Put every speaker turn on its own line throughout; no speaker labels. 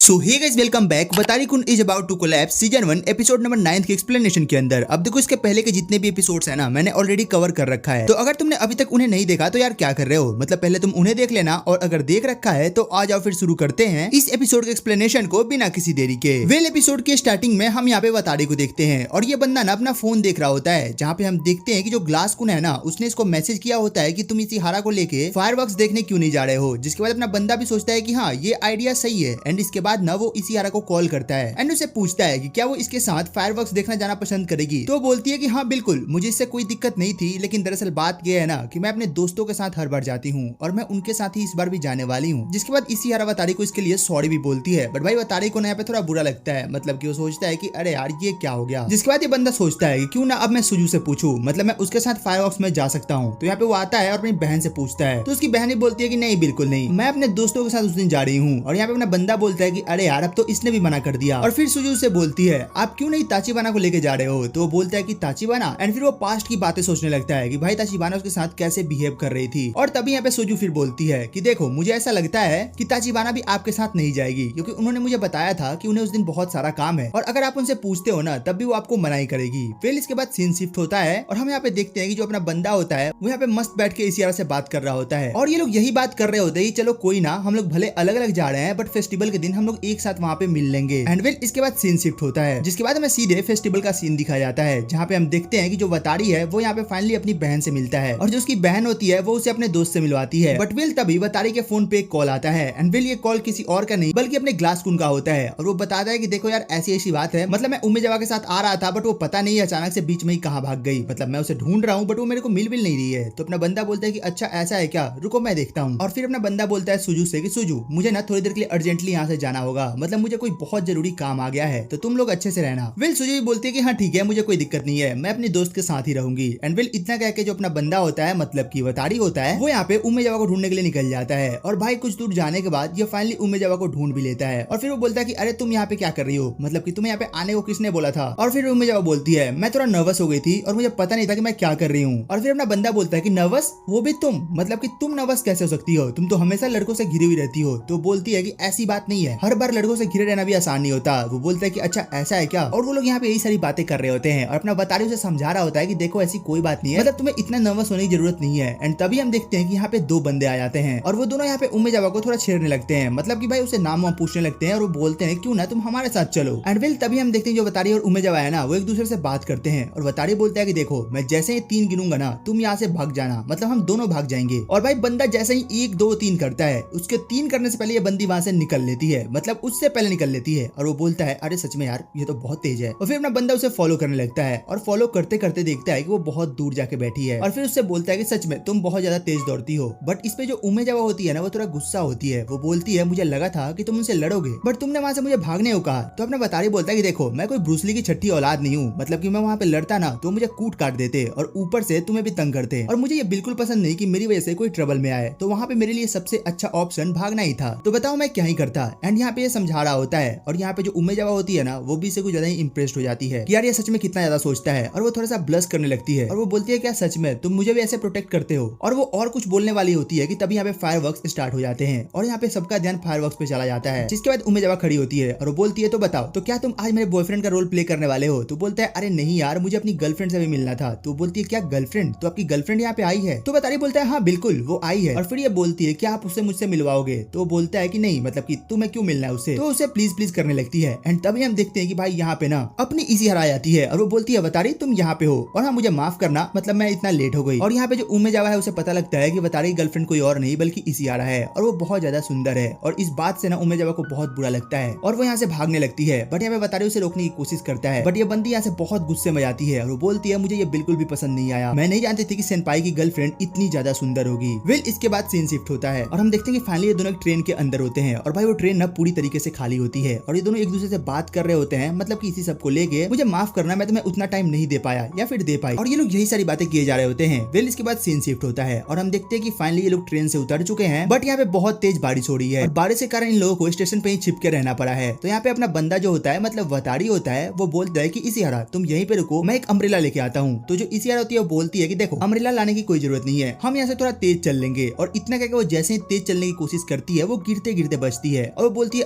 सो hey guys welcome back. बतारी कुन is about to collapse season 1 episode number 9 के explanation के अंदर। अब देखो इसके पहले के जितने भी एपिसोड्स है ना मैंने ऑलरेडी कवर कर रखा है, तो अगर तुमने अभी तक उन्हें नहीं देखा तो यार क्या कर रहे हो, मतलब पहले तुम उन्हें देख लेना, और अगर देख रखा है तो आ जाओ फिर शुरू करते हैं इस एपिसोड के एक्सप्लेनेशन को बिना किसी देरी के। वेल एपिसोड के स्टार्टिंग में हम यहाँ पे बतारी को देखते हैं और ये बंदा ना अपना फोन देख रहा होता है, जहाँ पे हम देखते हैं कि जो ग्लास कुन है ना उसने इसको मैसेज किया होता है कि तुम इसी हारा को लेके फायरवर्क्स देखने क्यों नहीं जा रहे हो। जिसके बाद अपना बंदा भी सोचता है कि हाँ ये आइडिया सही है, एंड इसके बाद ना वो इसी हारा को कॉल करता है एंड उसे पूछता है कि क्या वो इसके साथ फायरवर्क्स देखना जाना पसंद करेगी। तो बोलती है कि हाँ बिल्कुल, मुझे इससे कोई दिक्कत नहीं थी, लेकिन दरअसल बात यह है ना कि मैं अपने दोस्तों के साथ हर बार जाती हूँ और मैं उनके साथ ही इस बार भी जाने वाली हूँ। जिसके बाद इसी हारा वतारी को इसके लिए सॉरी भी बोलती है, बट भाई वतारी को यहाँ पे थोड़ा बुरा लगता है, मतलब कि वो सोचता है कि अरे यार ये क्या हो गया। जिसके बाद ये बंदा सोचता है कि क्यों ना अब मैं सुजू से पूछूं, मतलब मैं उसके साथ फायरवर्क्स में जा सकता हूँ। तो यहाँ पे वो आता है और अपनी बहन से पूछता है, तो उसकी बहन भी बोलती है कि नहीं बिल्कुल नहीं, मैं अपने दोस्तों के साथ उस दिन जा रही हूँ। और यहाँ पे अपना बंदा बोलता है कि अरे यार अब तो इसने भी मना कर दिया। और फिर सुजू से बोलती है आप क्यों नहीं ताचिबाना को लेके जा रहे हो। तो वो बोलता है कि ताचिबाना, एंड फिर वो पास्ट की बातें सोचने लगता है कि भाई ताचिबाना उसके साथ कैसे बिहेव कर रही थी। और तभी यहाँ पे सुजू फिर बोलती है कि देखो मुझे ऐसा लगता है कि ताचिबाना भी आपके साथ नहीं जाएगी, क्योंकि उन्होंने मुझे बताया था कि उन्हें उस दिन बहुत सारा काम है, और अगर आप उनसे पूछते हो ना तब भी वो आपको मना ही करेगी। फिर इसके बाद सीन शिफ्ट होता है और हम यहाँ पे देखते हैं कि जो अपना बंदा होता है वो यहाँ पे मस्त बैठ के इसी तरह से बात कर रहा होता है, और ये लोग यही बात कर रहे होते हैं चलो कोई ना, हम लोग भले अलग अलग जा रहे हैं बट फेस्टिवल के दिन हम लोग एक साथ वहाँ पे मिल लेंगे। एंड वेल इसके बाद सीन शिफ्ट होता है, जिसके बाद हमें सीधे फेस्टिवल का सीन दिखाया जाता है, जहाँ पे हम देखते हैं कि जो वतारी है वो यहाँ पे फाइनली अपनी बहन से मिलता है, और जो उसकी बहन होती है वो उसे अपने दोस्त से मिलवाती है। बट विल तभी वतारी के फोन पे एक कॉल आता है, एंड विल ये कॉल किसी और का नहीं बल्कि अपने ग्लास कुन का होता है, और वो बताता है कि देखो यार ऐसी ऐसी बात है, मतलब मैं उम्मे जवा के साथ आ रहा था बट वो पता नहीं अचानक से बीच में ही कहाँ भाग गई, मतलब मैं उसे ढूंढ रहा हूँ बट वो मेरे को मिल नहीं रही है। तो अपना बंदा बोलता है कि अच्छा ऐसा है क्या, रुको मैं देखता हूँ। और फिर अपना बंदा बोलता है सुजू से कि सुजू मुझे ना थोड़ी देर के लिए अर्जेंटली यहाँ से जाना होगा, मतलब मुझे कोई बहुत जरूरी काम आ गया है, तो तुम लोग अच्छे से रहना। विल सुजू भी बोलती है कि हाँ ठीक है मुझे कोई दिक्कत नहीं है, मैं अपने दोस्त के साथ ही रहूंगी। एंड विल इतना कह के जो अपना बंदा होता है मतलब की वतारी होता है वो यहाँ पे उम्मे जवा को ढूंढने के लिए निकल जाता है, और भाई कुछ दूर जाने के बाद ये फाइनली उम्मे जवा को ढूंढ भी लेता है। और फिर वो बोलता है कि अरे तुम यहाँ पे क्या कर रही हो, मतलब कि तुम्हें यहाँ पे आने को किसने बोला था। और फिर उम्मे जवा बोलती है मैं थोड़ा नर्वस हो गई थी और मुझे पता नहीं था कि मैं क्या कर रही हूँ। और फिर अपना बंदा बोलता है कि नर्वस, वो भी तुम, मतलब कि तुम नर्वस कैसे हो सकती हो, तुम तो हमेशा लड़कों से घिरी हुई रहती हो। तो बोलती है कि ऐसी बात नहीं है, हर बार लड़कों से घिरे रहना भी आसान नहीं होता। वो बोलता है कि अच्छा ऐसा है क्या, और वो लोग यहाँ पे यही सारी बातें कर रहे होते हैं, और अपना बतारी उसे समझा रहा होता है कि देखो ऐसी कोई बात नहीं है, मतलब तुम्हें इतना नर्वस होने की जरूरत नहीं है। एंड तभी हम देखते हैं कि यहाँ पे दो बंदे आ जाते हैं, और वो दोनों यहाँ पे उम्मे जवा को थोड़ा छेड़ने लगते हैं, मतलब कि भाई उसे नाम वाम पूछने लगते हैं, और वो बोलते हैं क्यों ना तुम हमारे साथ चलो। एंड वेल तभी हम देखते हैं जो बतारी और उम्मे जवा है ना वो एक दूसरे से बात करते हैं, और बतारी बोलता है कि देखो मैं जैसे ही 3 गिनूंगा ना तुम यहाँ से भाग जाना, मतलब हम दोनों भाग जाएंगे। और भाई बंदा जैसे ही 1 2 3 करता है, उसके 3 करने से पहले ये बंदी वहां से निकल लेती है, मतलब उससे पहले निकल लेती है, और वो बोलता है अरे सच में यार ये तो बहुत तेज है। और फिर अपना बंदा उसे फॉलो करने लगता है, और फॉलो करते करते देखता है कि वो बहुत दूर जाके बैठी है, और फिर उससे बोलता है कि सच में तुम बहुत ज्यादा तेज दौड़ती हो। बट इस पे जो उम्मे जवा होती है ना वो थोड़ा गुस्सा होती है, वो बोलती है मुझे लगा था कि तुम उनसे लड़ोगे बट तुमने वहां से मुझे भागने को कहा। तो अपना बतारी बोलता है कि देखो मैं कोई ब्रूसली की छठी औलाद नहीं हूँ, मतलब कि मैं वहां पे लड़ता ना तो मुझे कूट काट देते और ऊपर से तुम्हें भी तंग करते, और मुझे ये बिल्कुल पसंद नहीं कि मेरी वजह से कोई ट्रबल में आए, तो वहां पे मेरे लिए सबसे अच्छा ऑप्शन भागना ही था, तो बताओ मैं क्या ही करता। एंड यहाँ पे ये समझा रहा होता है, और यहाँ पे जो उम्मे जवा होती है ना वो भी से कुछ ज्यादा ही इंप्रेस्ड हो जाती है कि यार ये सच में कितना ज्यादा सोचता है, और वो थोड़ा सा ब्लश करने लगती है, और वो बोलती है क्या सच में तुम मुझे भी ऐसे प्रोटेक्ट करते हो। और वो और कुछ बोलने वाली होती है कि तभी यहाँ पे फायरवर्क्स स्टार्ट हो जाते हैं, और यहाँ पे सबका ध्यान फायरवर्क्स पे चला जाता है। जिसके बाद उम्मे जवा खड़ी होती है और वो बोलती है तो बताओ तो क्या तुम आज मेरे बॉयफ्रेंड का रोल प्ले करने वाले हो। तो बोलता है अरे नहीं यार मुझे अपनी गर्लफ्रेंड से भी मिलना था। तो बोलती है क्या गर्लफ्रेंड, तो आपकी गर्लफ्रेंड यहाँ पे आई है। तो बतारी बोलता है हाँ बिल्कुल वो आई है। और फिर ये बोलती है क्या आप उससे मुझसे मिलवाओगे। तो बोलता है कि नहीं, मतलब कि तुम्हें क्यों मिलना है उससे। तो उसे प्लीज प्लीज करने लगती है। एंड तभी हम देखते हैं कि भाई यहाँ पे ना अपनी इसी हरा जाती है, और वो बोलती है बतारी तुम यहाँ पे हो, और हाँ मुझे माफ करना, मतलब मैं इतना लेट हो गई। और यहाँ पे जो उम्मे जवा है उसे पता लगता है कि बतारी की गर्लफ्रेंड कोई और नहीं बल्कि इसी हरा है, और वो बहुत ज्यादा सुंदर है, और इस बात से ना उम्मे जवा को बहुत बुरा लगता है, और वो यहाँ से भागने लगती है। बट यहाँ पे बतारी उसे रोकने की कोशिश करता है, बट ये बंदी यहाँ से बहुत गुस्से में जाती है, और वो बोलती है मुझे ये बिल्कुल भी पसंद नहीं आया, मैं नहीं जानती थी कि सेनपाई की गर्लफ्रेंड इतनी ज्यादा सुंदर होगी। वेल इसके बाद सीन शिफ्ट होता है, और हम देखते हैं कि फाइनली ये दोनों ट्रेन के अंदर होते हैं, और भाई वो ट्रेन ना पूरी तरीके से खाली होती है, और ये दोनों एक दूसरे से बात कर रहे होते हैं, मतलब कि इसी सब को लेके मुझे माफ करना मैं तुम्हें उतना टाइम नहीं दे पाया या फिर दे पाई, और ये लोग यही सारी बातें किए जा रहे होते हैं। वेल इसके बाद सीन शिफ्ट होता है, और हम देखते हैं कि फाइनली ये लोग ट्रेन से उतर चुके हैं, बट यहाँ पे बहुत तेज बारिश हो रही है, और बारिश के कारण इन लोगों को स्टेशन पे ही छिपके रहना पड़ा है। तो यहाँ पे अपना बंदा जो होता है मतलब वतारी होता है, वो बोलता है कि इसी हरा तुम यहीं पे रुको, मैं एक अम्ब्रेला लेके आता हूँ। तो जो इसी हरा होती है वो बोलती है कि देखो अम्ब्रेला लाने की कोई जरूरत नहीं है, हम यहाँ से थोड़ा तेज चल लेंगे। और इतना कहकर वो जैसे ही तेज चलने की कोशिश करती है वो गिरते गिरते बचती है, और वो बोलती है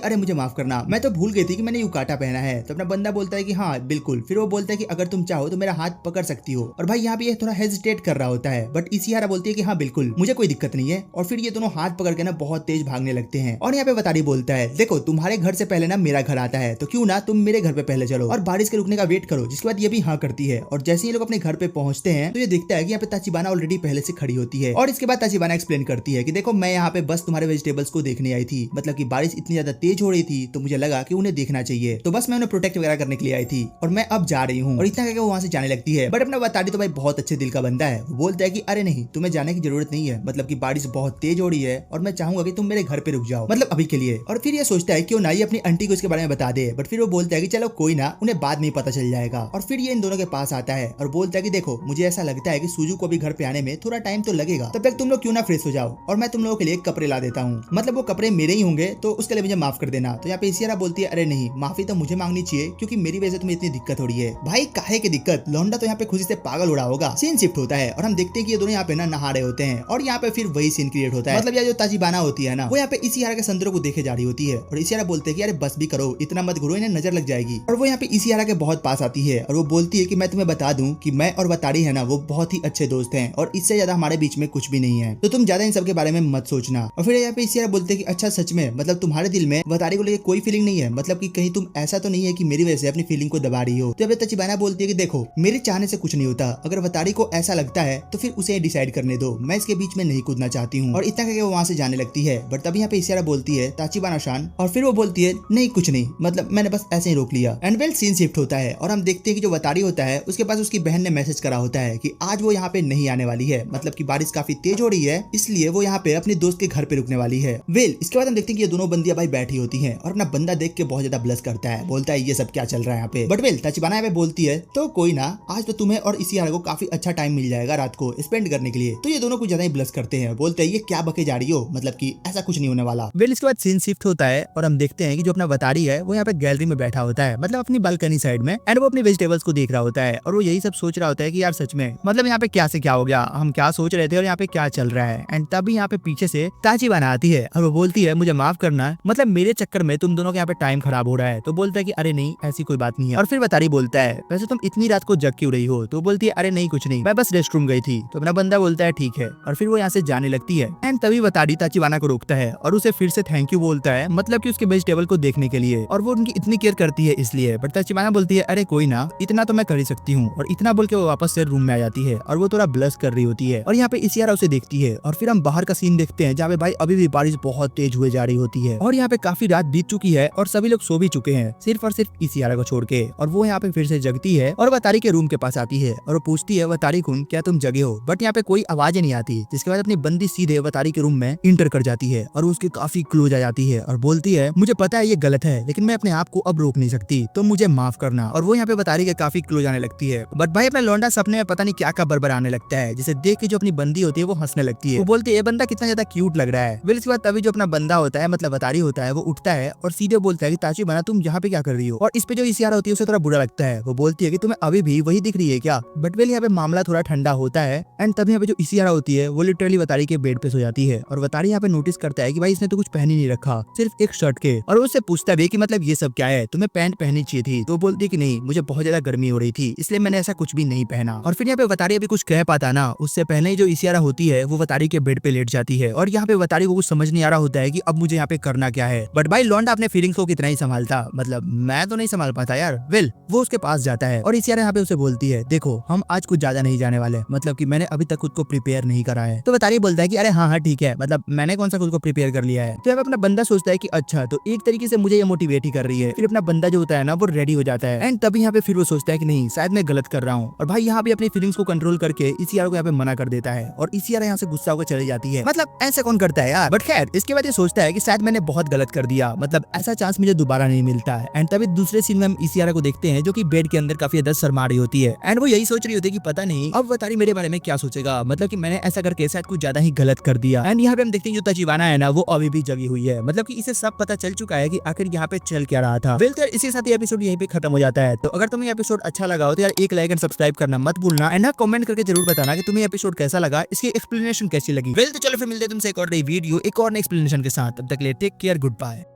अरे मुझे माफ करना, मैं तो भूल गई थी कि मैंने युकाटा पहना है। तो अपना बंदा बोलता है कि हाँ बिल्कुल। फिर वो बोलता है कि अगर तुम चाहो तो मेरा हाथ पकड़ सकती हो। और भाई यहाँ पे ये थोड़ा हेजिटेट कर रहा होता है, बट इशिहारा बोलती है कि हाँ बिल्कुल मुझे कोई दिक्कत नहीं है। और फिर ये दोनों हाथ पकड़ के ना बहुत तेज भागने लगते हैं। और यहाँ पे वतारी बोलता है देखो तुम्हारे घर से पहले ना मेरा घर आता है, तो क्यों ना तुम मेरे घर पे पहले चलो और बारिश के रुकने का वेट करो। जिसके बाद ये भी हाँ करती है। और जैसे ये लोग अपने घर पे पहुंचते हैं तो ये देखता है कि यहाँ पे ताचिबाना ऑलरेडी पहले से खड़ी होती है। और इसके बाद ताचिबाना एक्सप्लेन करती है कि देखो मैं यहाँ पे बस तुम्हारे वेजिटेबल्स को देखने आई थी, मतलब कि बारिश इतनी ज्यादा तेज हो रही थी तो मुझे लगा कि उन्हें देखना चाहिए, तो बस मैं उन्हें प्रोटेक्ट वगैरह करने के लिए आई थी और मैं अब जा रही हूँ। और इतना करके वो वहां से जाने लगती है। बट अपना वतारी तो भाई बहुत अच्छे दिल का बंदा है। वो बोलता है कि अरे नहीं तुम्हें जाने की जरूरत नहीं है, मतलब कि बारिश बहुत तेज हो रही है और मैं चाहूंगा कि तुम मेरे घर पे रुक जाओ, मतलब अभी के लिए। और फिर ये सोचता है क्यों ना ये अपनी आंटी को इसके बारे में बता दे। बट फिर वो बोलता है कि चलो कोई ना, उन्हें बाद में पता चल जाएगा। और फिर ये इन दोनों के पास आता है और बोलता है कि देखो मुझे ऐसा लगता है कि सूजू को भी घर पे आने में थोड़ा टाइम तो लगेगा, तब तक तुम लोग क्यों ना फ्रेश हो जाओ और मैं तुम लोगों के लिए कपड़े ला देता हूँ, मतलब वो कपड़े मेरे ही होंगे तो उसके लिए मुझे माफ कर देना। तो यहाँ पे इशिहारा बोलती है अरे नहीं माफी तो मुझे मांगनी चाहिए क्योंकि मेरी वजह से तुम्हें इतनी दिक्कत हो रही है। भाई काहे की दिक्कत, लौंडा तो यहाँ पे खुशी से पागल उड़ा होगा। सीन शिफ्ट होता है और हम देखते हैं कि ये दोनों यहाँ पे ना नहा रहे होते हैं। और यहाँ पे फिर वही सीन क्रिएट होता है, मतलब ये जो ताचिबाना होती है ना वो यहाँ पे इशिहारा के संदर्भ को देखे जा रही होती है। और इशिहारा बोलते हैं कि अरे बस भी करो, इतना मत घुरो, इन्हें नजर लग जाएगी। और वो यहाँ पे इशिहारा के बहुत पास आती है और वो बोलती है कि मैं तुम्हें बता दूं कि मैं और वतारी है ना वो बहुत ही अच्छे दोस्त हैं और इससे ज्यादा हमारे बीच में कुछ भी नहीं है, तो तुम ज्यादा इन सब के बारे में मत सोचना। और फिर यहाँ पे इशिहारा बोलते हैं कि अच्छा सच में, मतलब तुम्हारे दिल में वतारी को लेकर कोई फीलिंग नहीं है, मतलब कि कहीं तुम ऐसा तो नहीं है कि मेरी वजह से अपनी फीलिंग को दबा रही हो। तो ताचिबाना बोलती है कि देखो मेरे चाहने से कुछ नहीं होता, अगर वतारी को ऐसा लगता है तो फिर उसे डिसाइड करने दो, मैं इसके बीच में नहीं कूदना चाहती हूँ। और इतना करके वो वहां से जाने लगती है। बट तभी यहाँ पे इशिहारा बोलती है ताचिबाना शान, और फिर वो बोलती है नहीं कुछ नहीं, मतलब मैंने बस ऐसे ही रोक लिया। एंड वेल सीन शिफ्ट होता है और हम देखते हैं कि जो वतारी होता है उसके पास उसकी बहन ने मैसेज करा होता है कि आज वो यहाँ पे नहीं आने वाली है, मतलब कि बारिश काफी तेज हो रही है इसलिए वो यहाँ पे अपने दोस्त के घर पे रुकने वाली है। वेल इसके बाद हम देखते हैं कि ये दोनों बंदियां भाई बैठी होती हैं और अपना बंदा देख के बहुत ज्यादा ब्लश करता है, बोलता है ये सब क्या चल रहा है यहाँ पे। बट वेल ताचिबाना यहाँ पे बोलती है तो कोई ना, आज तो तुम्हें और इशिहारा को काफी अच्छा टाइम मिल जाएगा रात को स्पेंड करने के लिए। तो ये दोनों कुछ ज्यादा ही ब्लश करते हैं, बोलते हैं ये क्या बके जा रही हो, मतलब कि ऐसा कुछ नहीं होने वाला। वेल इसके बाद सीन शिफ्ट होता है और हम देखते हैं कि जो अपना वतारी है वो यहाँ पे गैलरी में बैठा होता है, मतलब अपनी बालकनी साइड में, एंड वो अपने वेजिटेबल्स को देख रहा होता है और वो यही सब सोच रहा होता है कि यार सच में मतलब यहाँ पे क्या से क्या हो गया, हम क्या सोच रहे थे और यहाँ पे क्या चल रहा है। एंड तभी यहाँ पे पीछे से ताचिबाना आती है और वो बोलती है मुझे माफ करना, मतलब मेरे चक्कर में तुम दोनों के यहाँ पे टाइम खराब हो रहा है। तो बोलता है कि अरे नहीं ऐसी कोई बात नहीं है। और फिर वतारी बोलता है वैसे तुम इतनी रात को जग क्यों रही हो, तो बोलती है अरे नहीं कुछ नहीं, मैं बस रेस्ट रूम गई थी। तो अपना बंदा बोलता है ठीक है और फिर वो यहाँ से जाने लगती है। एंड तभी वतारी ताचिबाना को रोकता है और उसे फिर से थैंक यू बोलता है, मतलब कि उसके वेजिटेबल को देखने के लिए, और वो उनकी इतनी केयर करती है इसलिए। बट ताचिबाना बोलती है अरे कोई ना, इतना तो मैं कर ही सकती हूँ। और इतना बोल के वो वापस से रूम में आ जाती है और वो थोड़ा ब्लश कर रही होती है। और यहाँ पे इशिहारा उसे देखती है और फिर हम बाहर का सीन देखते हैं जहाँ पे भाई अभी भी बारिश बहुत तेज हुए जा रही होती है और यहाँ पे काफी रात बीत चुकी है और सभी लोग सो भी चुके हैं सिर्फ और सिर्फ इशिहारा को छोड़ के। और वो यहाँ पे फिर से जगती है और वतारी के रूम के पास आती है और वो पूछती है वतारी कुन क्या तुम जगे हो, बट यहाँ पे कोई आवाज नहीं आती। जिसके बाद अपनी बंदी सीधे वतारी के रूम में इंटर कर जाती है और उसके काफी क्लोज आ जाती है और बोलती है मुझे पता है ये गलत है लेकिन मैं अपने आप को अब रोक नहीं सकती, तो मुझे माफ करना। और वो यहाँ पे वतारी के काफी क्लोज आने लगती है। बट भाई अपना लौंडा सपने में पता नहीं क्या का बरबर आने लगता है, जिसे देख के जो अपनी बंदी होती है वो हंसने लगती है। वो बोलती है ये बंदा कितना ज्यादा क्यूट लग रहा है। फिर इसके बाद तभी जो अपना बंदा होता है मतलब वतारी होता है वो उठता है और सीधे बोलता है कि ताचिबाना तुम यहाँ पे क्या कर रही हो। और इस पे जो इशिहारा होती है उसे थोड़ा बुरा लगता है। वो बोलती है कि तुम्हें अभी भी वही दिख रही है क्या। बट वेल यहाँ पे मामला थोड़ा ठंडा होता है एंड तभी यहाँ पे जो इशिहारा होती है वो लिटरली वतारी के बेड पे सो जाती है। और वतारी यहाँ पे नोटिस करता है कि भाई इसने तो कुछ पहन ही नहीं रखा, सिर्फ एक शर्ट के। और वो उससे पूछता है कि मतलब ये सब क्या है, तुम्हें पैंट पहननी चाहिए थी। तो बोलती है कि नहीं मुझे बहुत ज्यादा गर्मी हो रही थी इसलिए मैंने ऐसा कुछ भी नहीं पहना। और फिर यहाँ पे वतारी अभी कुछ कह पाता ना उससे पहले ही जो इशिहारा होती है वो वतारी के बेड पे लेट जाती है और यहाँ पे वतारी को कुछ समझ नहीं आ रहा होता है कि अब मुझे यहाँ पे करना क्या है। बट भाई लौंडा अपने फीलिंग्स को कितना ही संभालता, मतलब मैं तो नहीं संभाल पाता यार। वेल वो उसके पास जाता है और इशिहारा यहाँ पे उसे बोलती है देखो हम आज कुछ ज्यादा नहीं जाने वाले, मतलब कि मैंने अभी तक खुद को प्रिपेयर नहीं करा है। तो वतारी बोलता है कि अरे हाँ ठीक है, मतलब मैंने कौन सा खुद को प्रिपेयर कर लिया है। तो यहाँ पे अपना बंदा सोचता है कि अच्छा तो एक तरीके से मुझे ये मोटिवेट ही कर रही है। फिर अपना बंदा जो होता है ना वो रेडी हो जाता है एंड तभी यहाँ पे फिर वो सोचता है कि नहीं शायद मैं गलत कर रहा हूँ। और भाई यहाँ पे अपनी फीलिंग्स को कंट्रोल करके इशिहारा को यहाँ पे मना कर देता है और इशिहारा यहाँ से गुस्सा होकर चली जाती है। मतलब ऐसा कौन करता है यार। बट खैर इसके बाद ये सोचता है कि शायद मैंने बहुत गलत कर दिया, मतलब ऐसा चांस मुझे दोबारा नहीं मिलता है। एंड तभी दूसरे सीन में हम इशिहारा को देखते हैं जो कि बेड के अंदर काफी ज्यादा शर्मा रही होती है एंड वो यही सोच रही होती है कि पता नहीं अब वतारी मेरे बारे में क्या सोचेगा, मतलब कि मैंने ऐसा करके शायद कुछ ज्यादा ही गलत कर दिया। एंड यहाँ पे हम देखते हैं जो ताचिबाना है ना वो अभी भी जगी हुई है, मतलब कि इसे सब पता चल चुका है कि आखिर यहाँ पे चल क्या रहा था। वेल तो इसी साथ ये एपिसोड यहीं पे खत्म हो जाता है। तो अगर तुम्हें एपिसोड अच्छा लगा हो तो यार एक लाइक एंड सब्सक्राइब करना मत भूलना एंड कमेंट करके जरूर बताना कि तुम्हें एपिसोड कैसा लगा, इसकी एक्सप्लेनेशन कैसी लगी। वेल तो चलो फिर मिलते हैं तुमसे एक और नई वीडियो एक और नई एक्सप्लेनेशन के साथ। तब तक के लिए टेक केयर, गुड बाय।